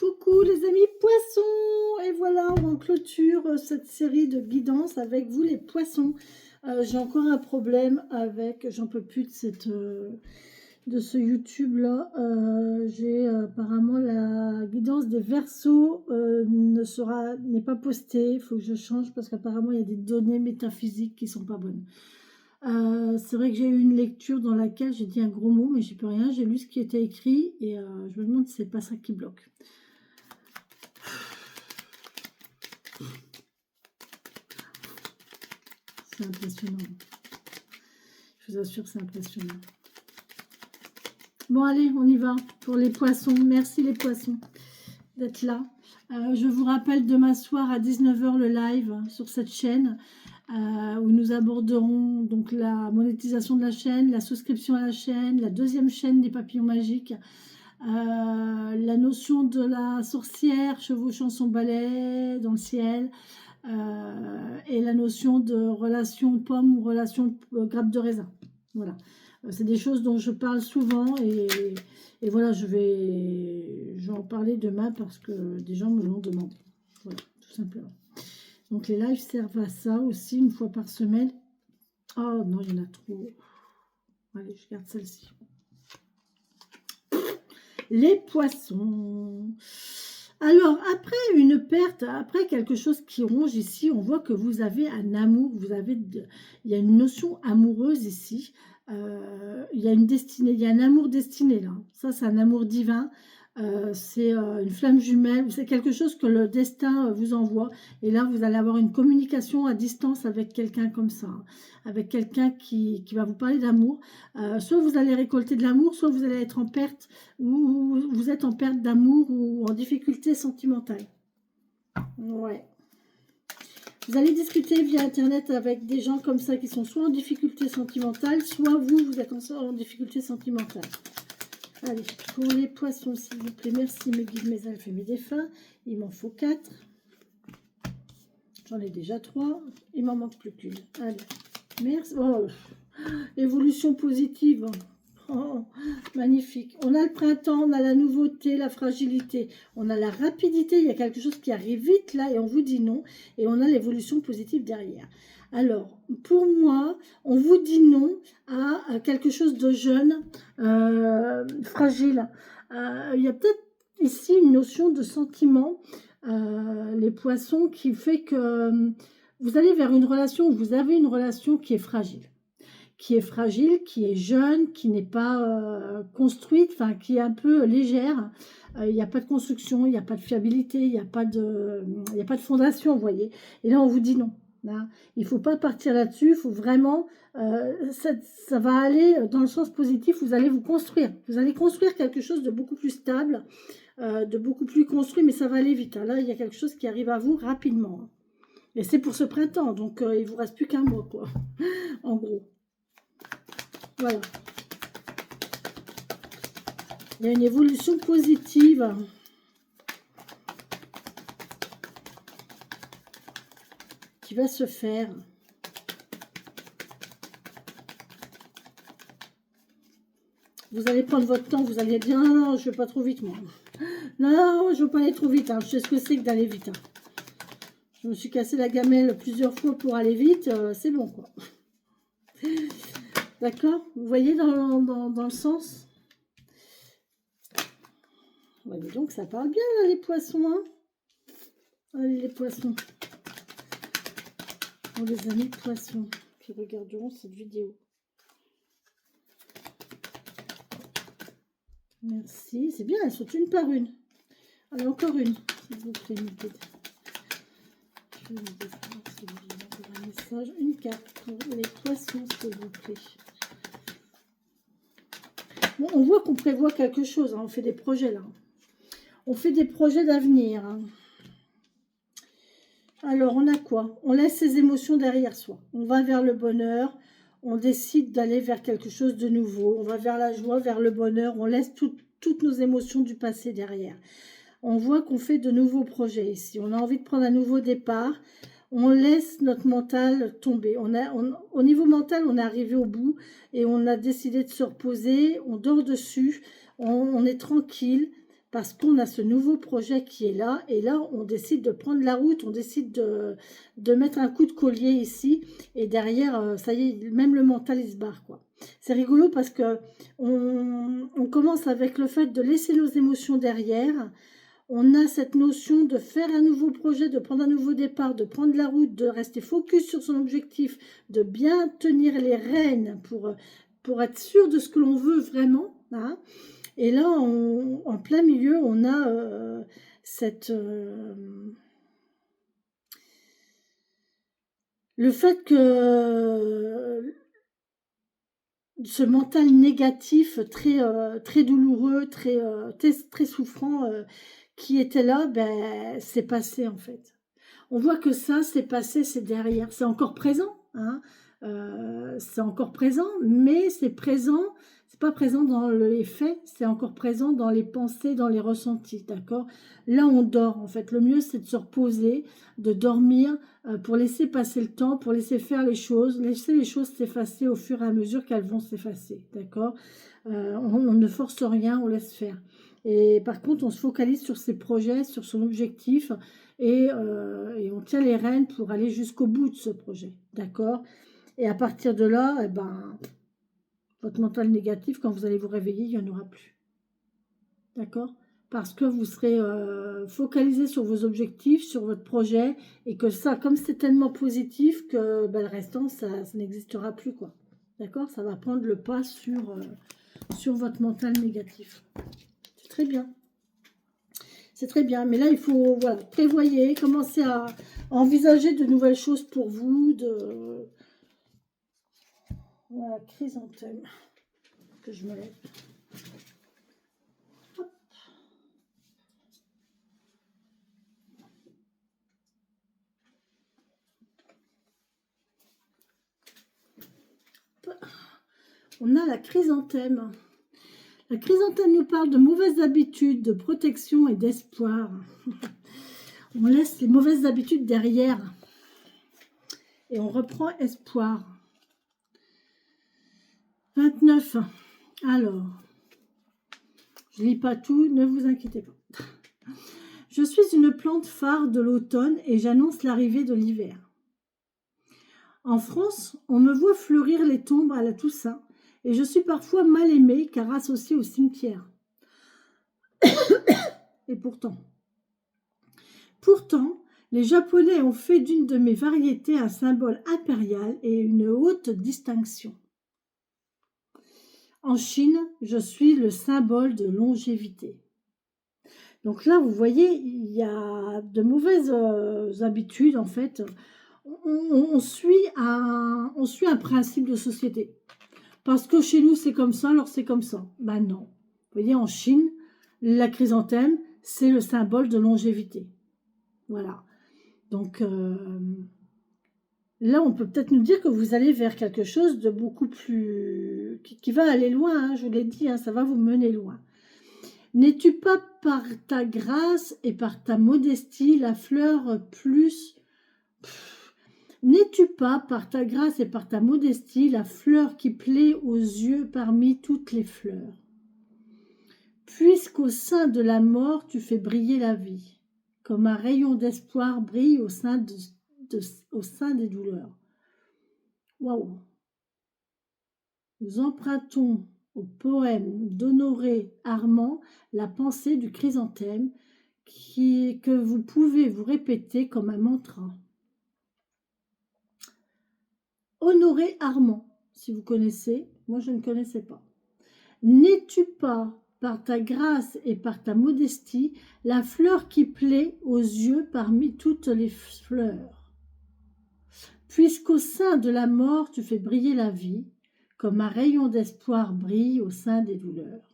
Coucou les amis poissons. Et voilà, on clôture cette série de guidances avec vous les poissons. J'ai encore un problème avec, j'en peux plus de ce YouTube là. J'ai apparemment la guidance des Verseaux n'est pas postée. Il faut que je change parce qu'apparemment il y a des données métaphysiques qui sont pas bonnes. C'est vrai que j'ai eu une lecture dans laquelle j'ai dit un gros mot, mais j'y peux rien. J'ai lu ce qui était écrit et je me demande si c'est pas ça qui bloque. C'est impressionnant. Je vous assure, c'est impressionnant. Bon, allez, on y va pour les poissons. Merci les poissons d'être là. Je vous rappelle demain soir à 19 h le live sur cette chaîne où nous aborderons donc la monétisation de la chaîne, la souscription à la chaîne, la deuxième chaîne des papillons magiques, la notion de la sorcière chevauchant son balai dans le ciel, et la notion de relation pomme ou relation grappe de raisin. Voilà, c'est des choses dont je parle souvent et voilà, je vais en parler demain parce que des gens me l'ont demandé. Voilà, tout simplement. Donc les lives servent à ça aussi, une fois par semaine. Oh non, il y en a trop. Allez, je garde celle-ci. Les poissons. Alors, après une perte, après quelque chose qui ronge ici, on voit que vous avez un amour, il y a une notion amoureuse ici, il y a une destinée, il y a un amour destiné là. Ça, c'est un amour divin, c'est une flamme jumelle, c'est quelque chose que le destin vous envoie. Et là, vous allez avoir une communication à distance avec quelqu'un comme ça, hein, avec quelqu'un qui va vous parler d'amour. Soit vous allez récolter de l'amour, soit vous allez être en perte, ou vous êtes en perte d'amour ou en difficulté sentimentale. Ouais. Vous allez discuter via Internet avec des gens comme ça qui sont soit en difficulté sentimentale, soit vous êtes en difficulté sentimentale. Allez, pour les poissons, s'il vous plaît, merci mes guides, mes elfes et mes défunts. Il m'en faut 4. J'en ai déjà 3. Il m'en manque plus qu'une. Allez, merci. Oh, évolution positive. Oh, magnifique. On a le printemps, on a la nouveauté, la fragilité. On a la rapidité, il y a quelque chose qui arrive vite là et on vous dit non. Et on a l'évolution positive derrière. Alors, pour moi, on vous dit non à quelque chose de jeune, fragile. Il y a peut-être ici une notion de sentiment, les poissons, qui fait que vous allez vers une relation, vous avez une relation qui est fragile. Qui est jeune, qui n'est pas construite, enfin qui est un peu légère. Il n'y a pas de construction, il n'y a pas de fiabilité, il n'y a pas de fondation, vous voyez. Et là, on vous dit non. Là, il ne faut pas partir là-dessus, il faut vraiment, ça va aller dans le sens positif, vous allez vous construire. Vous allez construire quelque chose de beaucoup plus stable, de beaucoup plus construit, mais ça va aller vite. Hein. Là, il y a quelque chose qui arrive à vous rapidement. Et c'est pour ce printemps, donc il ne vous reste plus qu'un mois, quoi, en gros. Voilà. Il y a une évolution positive. Qui va se faire. Vous allez prendre votre temps, vous allez dire non, non, je ne vais pas trop vite moi. Non, je ne veux pas aller trop vite. Hein. Je sais ce que c'est que d'aller vite. Hein. Je me suis cassé la gamelle plusieurs fois pour aller vite. C'est bon quoi. D'accord? Vous voyez dans le sens? Voyez donc, ça parle bien là, les poissons. Hein, allez les poissons. Pour les amis poissons qui regarderont cette vidéo. Merci. C'est bien, elles sont une par une. Allez, encore une, s'il vous plaît, mes guides. Je vais vous dire un message. Une carte pour les poissons, s'il vous plaît. Bon, on voit qu'on prévoit quelque chose. Hein. On fait des projets, là. On fait des projets d'avenir. Hein. Alors, on a quoi? On laisse ses émotions derrière soi. On va vers le bonheur. On décide d'aller vers quelque chose de nouveau. On va vers la joie, vers le bonheur. On laisse toutes nos émotions du passé derrière. On voit qu'on fait de nouveaux projets ici. On a envie de prendre un nouveau départ. On laisse notre mental tomber. Au niveau mental, on est arrivé au bout et on a décidé de se reposer. On dort dessus. On est tranquille. parce qu'on a ce nouveau projet qui est là, et là, on décide de prendre la route, on décide de mettre un coup de collier ici, et derrière, ça y est, même le mental, il se barre, quoi. C'est rigolo parce que on commence avec le fait de laisser nos émotions derrière. On a cette notion de faire un nouveau projet, de prendre un nouveau départ, de prendre la route, de rester focus sur son objectif, de bien tenir les rênes pour être sûr de ce que l'on veut vraiment, hein. Et là, en plein milieu, on a le fait que ce mental négatif très douloureux, très souffrant qui était là, ben, c'est passé en fait. On voit que ça, c'est passé, c'est derrière. C'est encore présent, hein. C'est encore présent, mais c'est présent, c'est pas présent dans les faits, c'est encore présent dans les pensées, dans les ressentis, d'accord? Là, on dort, en fait. Le mieux, c'est de se reposer, de dormir, pour laisser passer le temps, pour laisser faire les choses, laisser les choses s'effacer au fur et à mesure qu'elles vont s'effacer, d'accord? On ne force rien, on laisse faire. Et par contre, on se focalise sur ses projets, sur son objectif, et on tient les rênes pour aller jusqu'au bout de ce projet, d'accord? Et à partir de là, eh ben, votre mental négatif, quand vous allez vous réveiller, il n'y en aura plus, d'accord? Parce que vous serez focalisé sur vos objectifs, sur votre projet, et que ça, comme c'est tellement positif, que ben, le restant, ça n'existera plus, quoi. D'accord? Ça va prendre le pas sur votre mental négatif. C'est très bien. C'est très bien, mais là, il faut, voilà, prévoyez, commencer à envisager de nouvelles choses pour vous, Voilà, chrysanthème, que je me lève. Hop. On a la chrysanthème. La chrysanthème nous parle de mauvaises habitudes, de protection et d'espoir. On laisse les mauvaises habitudes derrière et on reprend espoir. 29. Alors, je ne lis pas tout, ne vous inquiétez pas. Je suis une plante phare de l'automne et j'annonce l'arrivée de l'hiver. En France, on me voit fleurir les tombes à la Toussaint et je suis parfois mal aimée car associée au cimetière. Et pourtant, les Japonais ont fait d'une de mes variétés un symbole impérial et une haute distinction. En Chine, je suis le symbole de longévité. Donc là, vous voyez, il y a de mauvaises habitudes, en fait. On suit un principe de société. Parce que chez nous, c'est comme ça, alors c'est comme ça. Ben non. Vous voyez, en Chine, la chrysanthème, c'est le symbole de longévité. Voilà. Donc, là, on peut peut-être nous dire que vous allez vers quelque chose de beaucoup plus... qui va aller loin, hein, je vous l'ai dit, hein, ça va vous mener loin. N'es-tu pas par ta grâce et par ta modestie la fleur plus... N'es-tu pas par ta grâce et par ta modestie la fleur qui plaît aux yeux parmi toutes les fleurs? Puisqu'au sein de la mort tu fais briller la vie, comme un rayon d'espoir brille au sein des douleurs. Waouh! Nous empruntons au poème d'Honoré Armand la pensée du chrysanthème que vous pouvez vous répéter comme un mantra. Honoré Armand, si vous connaissez, moi je ne connaissais pas. N'es-tu pas, par ta grâce et par ta modestie, la fleur qui plaît aux yeux parmi toutes les fleurs? Puisqu'au sein de la mort tu fais briller la vie, comme un rayon d'espoir brille au sein des douleurs.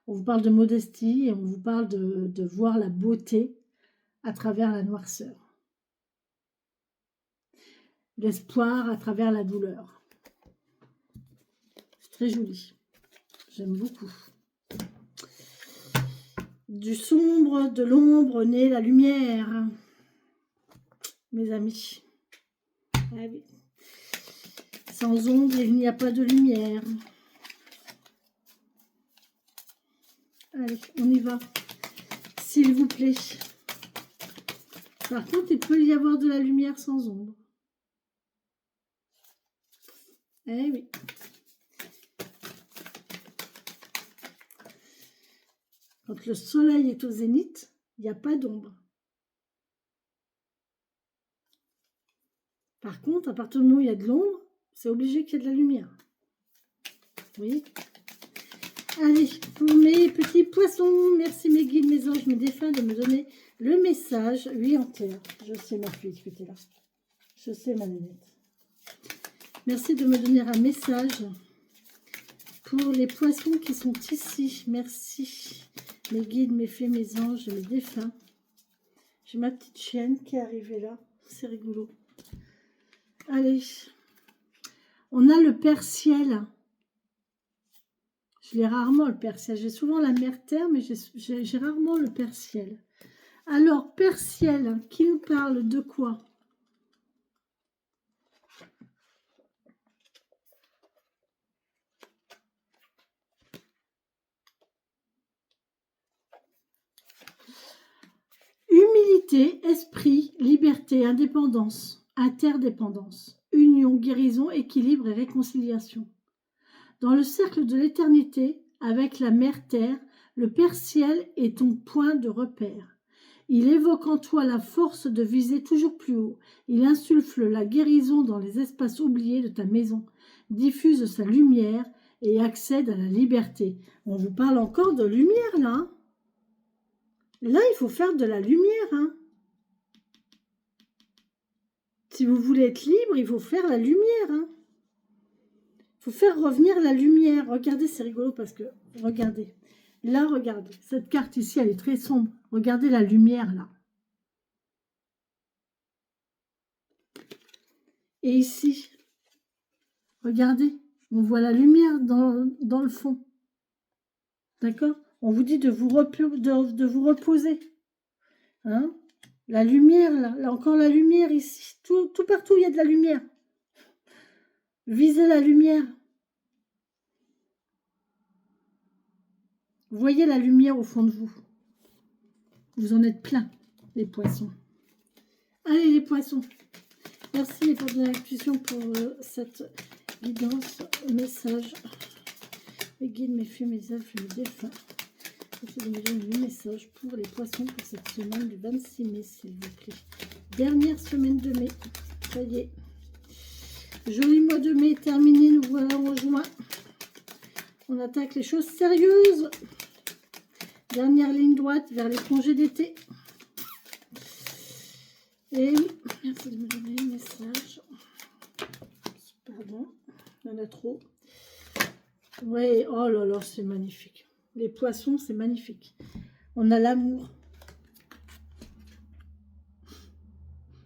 On vous parle de modestie et on vous parle de voir la beauté à travers la noirceur. L'espoir à travers la douleur. C'est très joli. J'aime beaucoup. Du sombre, de l'ombre naît la lumière. Mes amis. Ah oui. Sans ombre, il n'y a pas de lumière. Allez, on y va. S'il vous plaît. Par contre, il peut y avoir de la lumière sans ombre. Eh oui. Quand le soleil est au zénith, il n'y a pas d'ombre. Par contre, à partir du moment où il y a de l'ombre, c'est obligé qu'il y ait de la lumière. Vous voyez? Allez, pour mes petits poissons, merci mes guides, mes anges, mes défunts de me donner le message. Oui, en terre. Je sais ma fille que tu es là. Je sais ma nénette. Merci de me donner un message pour les poissons qui sont ici. Merci. Mes guides, mes fées, mes anges, mes défunts. J'ai ma petite chienne qui est arrivée là. C'est rigolo. Allez. On a le Père Ciel. Je l'ai rarement le Père Ciel. J'ai souvent la Mère Terre, mais j'ai rarement le Père Ciel. Alors, Père Ciel, qui nous parle de quoi? Humilité, esprit, liberté, indépendance, interdépendance, union, guérison, équilibre et réconciliation. Dans le cercle de l'éternité, avec la Mère Terre, le Père Ciel est ton point de repère. Il évoque en toi la force de viser toujours plus haut. Il insuffle la guérison dans les espaces oubliés de ta maison, diffuse sa lumière et accède à la liberté. On vous parle encore de lumière là, hein. Là, il faut faire de la lumière, hein. Si vous voulez être libre, il faut faire la lumière, hein. Il faut faire revenir la lumière. Regardez, c'est rigolo parce que, regardez. Là, regardez. Cette carte ici, elle est très sombre. Regardez la lumière, là. Et ici, regardez. On voit la lumière dans le fond. D'accord? On vous dit de vous reposer. Hein? La lumière, là encore la lumière ici. Tout partout, il y a de la lumière. Visez la lumière. Voyez la lumière au fond de vous. Vous en êtes plein, les poissons. Allez, les poissons. Merci les portes de l'intuition pour cette guidance, message. Les guides, mes fées, mes elfes, mes défunts. Je vais donner le message pour les poissons pour cette semaine du 26 mai, s'il vous plaît. Dernière semaine de mai. Ça y est. Joli mois de mai terminé. Nous voilà en juin. On attaque les choses sérieuses. Dernière ligne droite vers les congés d'été. Et oui, merci de me donner le message. Pardon, il y en a trop. Oui, oh là là, c'est magnifique. Les poissons, c'est magnifique. On a l'amour.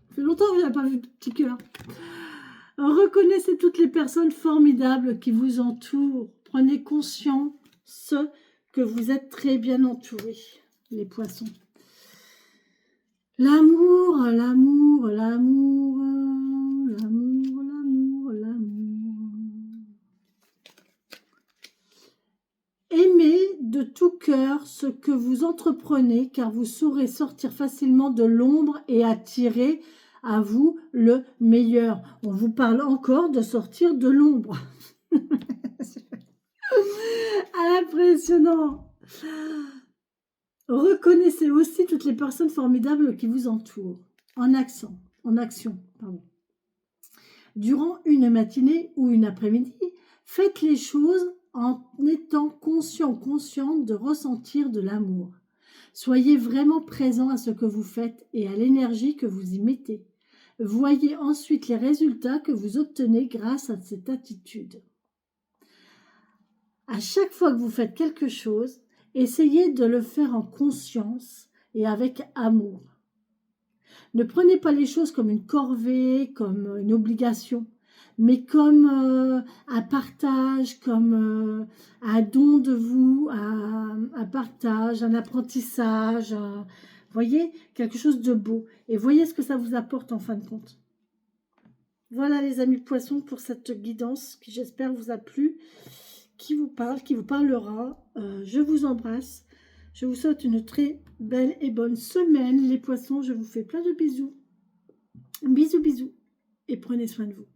Ça fait longtemps que je n'ai pas vu de petit cœur. Reconnaissez toutes les personnes formidables qui vous entourent. Prenez conscience que vous êtes très bien entourés, les poissons. L'amour, l'amour, l'amour, l'amour, l'amour, l'amour. Aimez de tout cœur ce que vous entreprenez, car vous saurez sortir facilement de l'ombre et attirer à vous le meilleur. On vous parle encore de sortir de l'ombre. Impressionnant. Reconnaissez aussi toutes les personnes formidables qui vous entourent. En action, pardon. Durant une matinée ou une après-midi, faites les choses en étant consciente de ressentir de l'amour. Soyez vraiment présent à ce que vous faites et à l'énergie que vous y mettez. Voyez ensuite les résultats que vous obtenez grâce à cette attitude. À chaque fois que vous faites quelque chose, essayez de le faire en conscience et avec amour. Ne prenez pas les choses comme une corvée, comme une obligation, mais comme un partage, comme un don de vous, un partage, un apprentissage, voyez, quelque chose de beau. Et voyez ce que ça vous apporte en fin de compte. Voilà les amis poissons pour cette guidance qui j'espère vous a plu, qui vous parle, qui vous parlera. Je vous embrasse. Je vous souhaite une très belle et bonne semaine, les poissons. Je vous fais plein de bisous. Bisous, bisous. Et prenez soin de vous.